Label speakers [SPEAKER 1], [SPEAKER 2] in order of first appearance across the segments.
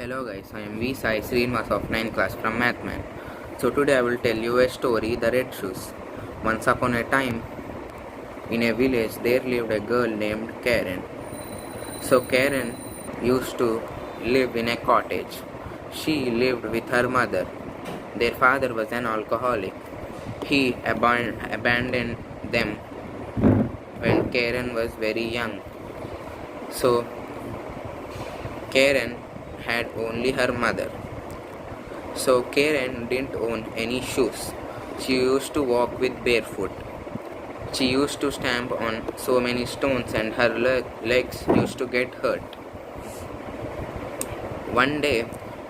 [SPEAKER 1] Hello guys, I am V Sai Srinivas of 9th class from Mathman. So today I will tell you a story, The Red Shoes. Once upon a time, in a village, there lived a girl named Karen. So Karen used to live in a cottage. She lived with her mother. Their father was an alcoholic. He abandoned them when Karen was very young. So Karen had only her mother. So Karen didn't own any shoes. She used to walk with barefoot. She used to stamp on so many stones and her legs used to get hurt. One day,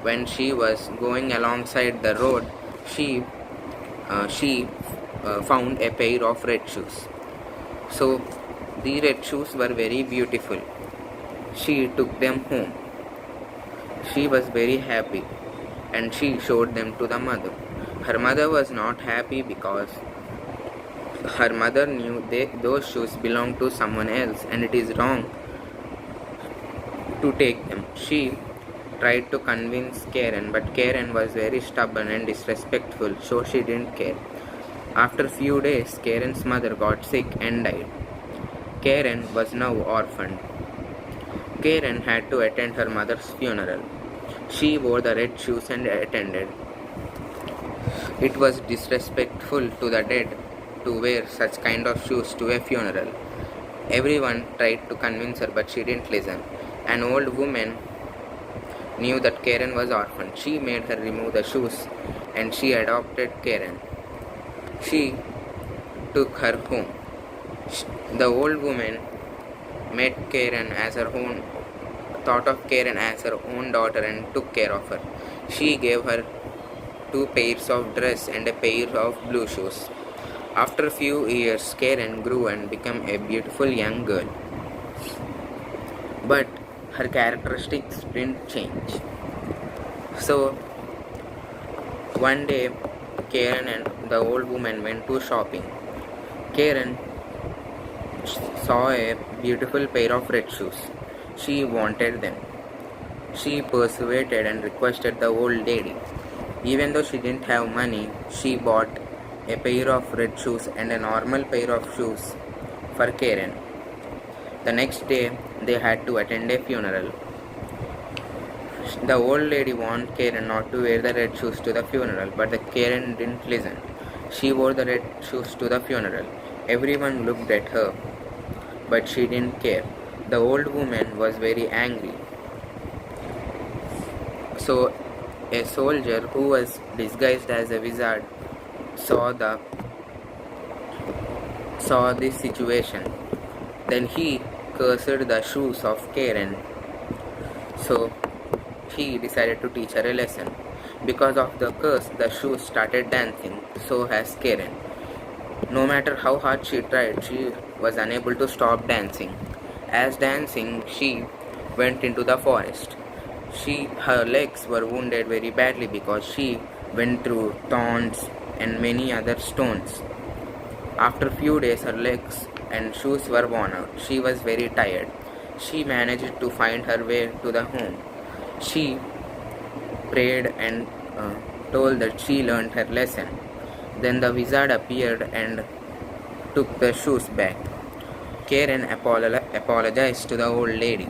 [SPEAKER 1] when she was going alongside the road, she found a pair of red shoes. So the red shoes were very beautiful. She took them home. She was very happy and she showed them to the mother. Her mother was not happy because her mother knew those shoes belonged to someone else and it is wrong to take them. She tried to convince Karen, but Karen was very stubborn and disrespectful, so she didn't care. After few days, Karen's mother got sick and died. Karen was now orphaned. Karen had to attend her mother's funeral. She wore the red shoes and attended. It was disrespectful to the dead to wear such kind of shoes to a funeral. Everyone tried to convince her, but she didn't listen. An old woman knew that Karen was orphaned. She made her remove the shoes and she adopted Karen. She took her home. The old woman met Karen as her own, thought of Karen as her own daughter and took care of her. She gave her 2 pairs of dress and a pair of blue shoes. After a few years, Karen grew and became a beautiful young girl. But her characteristics didn't change. So one day, Karen and the old woman went to shopping. Karen saw a beautiful pair of red shoes. She wanted them. She persuaded and requested the old lady. Even though she didn't have money, she bought a pair of red shoes and a normal pair of shoes for Karen. The next day, they had to attend a funeral. The old lady warned Karen not to wear the red shoes to the funeral, but the Karen didn't listen. She wore the red shoes to the funeral. Everyone looked at her, but she didn't care. The old woman was very angry. So a soldier who was disguised as a wizard saw this situation. Then he cursed the shoes of Karen. So he decided to teach her a lesson. Because of the curse, the shoes started dancing. So has Karen. No matter how hard she tried, she was unable to stop dancing. As dancing, she went into the forest. Her legs were wounded very badly because she went through thorns and many other stones. After few days, her legs and shoes were worn out. She was very tired. She managed to find her way to the home. She prayed and told that she learned her lesson. Then the wizard appeared and took the shoes back. Karen apologized to the old lady.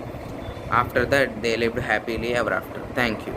[SPEAKER 1] After that, they lived happily ever after. Thank you.